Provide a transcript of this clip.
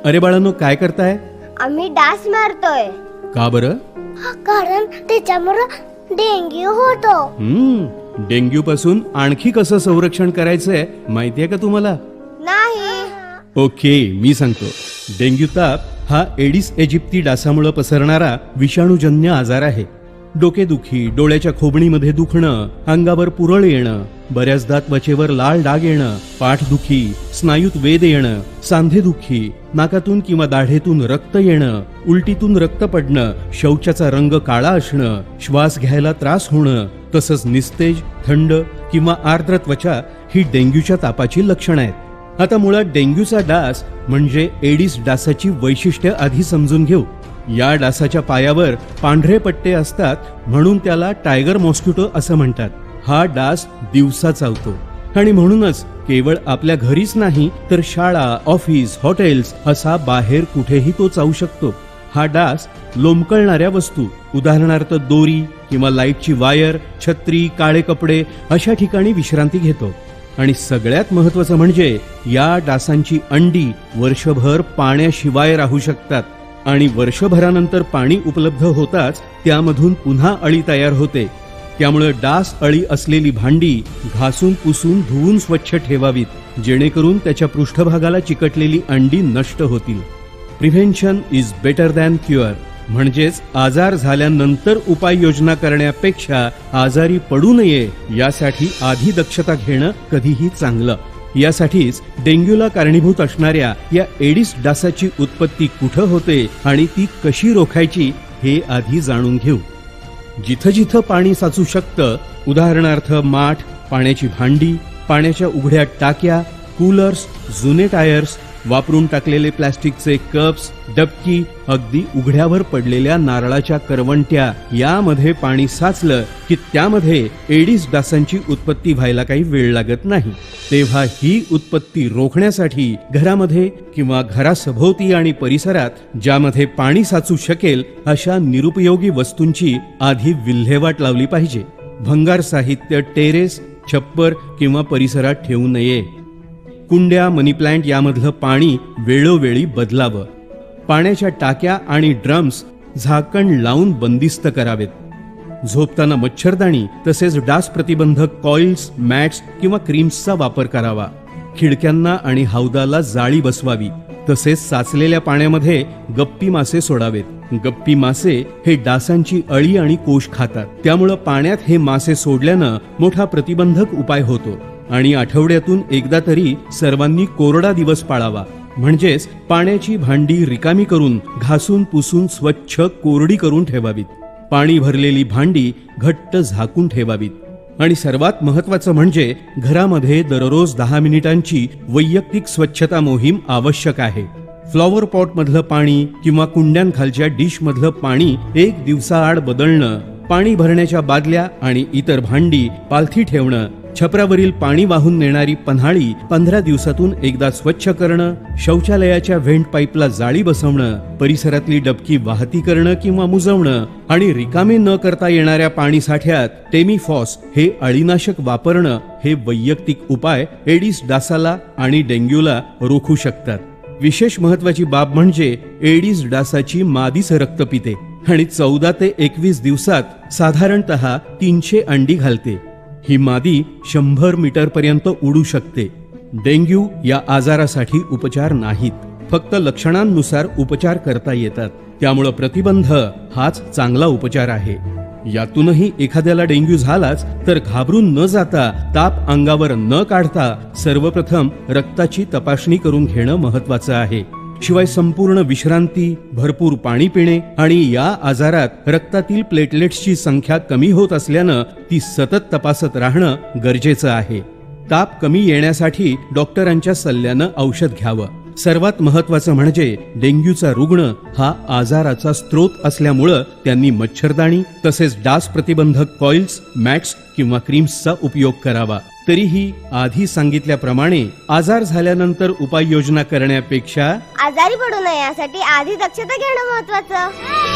अरे बाळांनो, काय करताय? आम्ही डास मारतोय. का बरं? कारण त्याच्यामुळे डेंग्यू होतो. डेंग्यू पासून आणखी कसं संरक्षण करायचंय माहितीये का तुम्हाला? नाही. ओके, मी सांगतो. डेंग्यू ताप हा एडिस एजिप्ती डासामुळे पसरणारा विषाणूजन्य आजार आहे. डोकेदुखी, डोळ्याच्या खोबणीमध्ये दुखणं, अंगावर पुरळ येणं, बऱ्याचदा त्वचेवर लाल डाग येणं, पाठदुखी, स्नायूत वेध येणं, सांधेदुखी, नाकातून किंवा दाढेतून रक्त येणं, उलटीतून रक्त पडणं, शौचाचा रंग काळा असणं, श्वास घ्यायला त्रास होणं, तसंच निस्तेज, थंड किंवा आर्द्र त्वचा ही डेंग्यूच्या तापाची लक्षणं आहेत. आता मुळात डेंग्यूचा डास म्हणजे एडिस डासाची वैशिष्ट्य आधी समजून घेऊ. या डासाच्या पायावर पांढरे पट्टे असतात, म्हणून त्याला टायगर मॉस्किटो असं म्हणतात. हा डास दिवसा चावतो आणि म्हणूनच केवळ आपल्या घरीच नाही तर शाळा, ऑफिस, हॉटेल्स असा बाहेर कुठेही तो चावू शकतो. हा डास लोंबकळणाऱ्या वस्तू, उदाहरणार्थ दोरी किंवा लाईटची वायर, छत्री, काळे कपडे अशा ठिकाणी विश्रांती घेतो. आणि सगळ्यात महत्वाचं म्हणजे या डासांची अंडी वर्षभर पाण्याशिवाय राहू शकतात आणि वर्षभरानंतर पाणी उपलब्ध होताच त्यामधून पुन्हा अळी तयार होते. त्यामुळे डास अळी असलेली भांडी घासून पुसून धुवून स्वच्छ ठेवावीत, जेणेकरून त्याच्या पृष्ठभागाला चिकटलेली अंडी नष्ट होतील. Prevention is better than cure, म्हणजेच आजार झाल्यानंतर उपाययोजना करण्यापेक्षा आजारी पडू नये यासाठी आधी दक्षता घेणं कधीही चांगलं. यासाठीच डेंग्यूला कारणीभूत असणाऱ्या या एडिस डासाची उत्पत्ती कुठं होते आणि ती कशी रोखायची हे आधी जाणून घेऊ. जिथं जिथं पाणी साचू शकतं, उदाहरणार्थ माठ, पाण्याची भांडी, पाण्याच्या उघड्या टाक्या, कूलर्स, जुने टायर्स, वापरून टाकलेले प्लास्टिकचे कप्स, डबकी, अगदी उघड्यावर पडलेल्या नारळाच्या करवंट्या यामध्ये पाणी साचलं की त्यामध्ये एडिस डासांची उत्पत्ती व्हायला काही वेळ लागत नाही. तेव्हा ही उत्पत्ती रोखण्यासाठी घरामध्ये किंवा घरासभोवती आणि परिसरात ज्यामध्ये पाणी साचू शकेल अशा निरुपयोगी वस्तूंची आधी विल्हेवाट लावली पाहिजे. भंगार साहित्य टेरेस, छप्पर किंवा परिसरात ठेवू नये. कुंड्या, मनी प्लांट यामधलं पाणी वेळोवेळी बदलावं. पाण्याच्या टाक्या आणि ड्रम्स झाकण लावून बंदिस्त करावेत. झोपताना मच्छरदाणी तसेच डास प्रतिबंधक कॉइल्स, मॅट्स किंवा क्रीम्सचा वापर करावा. खिडक्यांना आणि हौदाला जाळी बसवावी. तसेच साचलेल्या पाण्यामध्ये गप्पी मासे सोडावेत. गप्पी मासे हे डासांची अळी आणि कोश खातात, त्यामुळं पाण्यात हे मासे सोडल्यानं मोठा प्रतिबंधक उपाय होतो. आणि आठवड्यातून एकदा तरी सर्वांनी कोरडा दिवस पाळावा, म्हणजेच पाण्याची भांडी रिकामी करून घासून पुसून स्वच्छ कोरडी करून ठेवावीत. पाणी भरलेली भांडी घट्ट झाकून ठेवावीत. आणि सर्वात महत्वाचं म्हणजे घरामध्ये दररोज 10 मिनिटांची वैयक्तिक स्वच्छता मोहीम आवश्यक आहे. फ्लॉवर पॉट मधलं पाणी किंवा कुंड्यांखालच्या डिश मधलं पाणी 1 दिवसाआड बदलणं, पाणी भरण्याच्या बादल्या आणि इतर भांडी पालथी ठेवणं, छपरावरील पाणी वाहून नेणारी पन्हाळी 15 दिवसातून एकदा स्वच्छ करणं, शौचालयाच्या व्हेंट पाईपला जाळी बसवणं, परिसरातली डबकी वाहती करणं किंवा मुजवणं आणि रिकामे न करता येणाऱ्या पाणी साठ्यात टेमीफॉस हे अळीनाशक वापरणं हे वैयक्तिक उपाय एडिस डासाला आणि डेंग्यूला रोखू शकतात. विशेष महत्वाची बाब म्हणजे एडिस डासाची मादीच रक्त पिते आणि 14 ते 21 दिवसात साधारणतः 300 अंडी घालते. ही मादी 100 मीटर पर्यंत उडू शकते. डेंग्यू या आजारासाठी उपचार नाहीत, फक्त लक्षणांनुसार उपचार करता येतात. त्यामुळे प्रतिबंध हाच चांगला उपचार आहे. यातूनही एखाद्याला डेंग्यू झालाच तर घाबरून न जाता, ताप अंगावर न काढता सर्वप्रथम रक्ताची तपासणी करून घेणं महत्वाचं आहे. शिवाय संपूर्ण विश्रांती, भरपूर पाणी पिणे आणि या आजारात रक्तातील प्लेटलेट्सची संख्या कमी होत असल्यानं ती सतत तपासत राहणं गरजेचं आहे. ताप कमी येण्यासाठी डॉक्टरांच्या सल्ल्यानं औषध घ्यावं. सर्वात महत्वाचं म्हणजे डेंग्यूचा रुग्ण हा आजाराचा स्रोत असल्यामुळं त्यांनी मच्छरदाणी तसेच डास प्रतिबंधक कॉइल्स, मॅट्स किंवा क्रीम्सचा उपयोग करावा. तरीही आधी सांगितल्याप्रमाणे आजार झाल्यानंतर उपाययोजना करण्यापेक्षा आजारी पडू नये यासाठी आधी दक्षता घेणं महत्वाचं.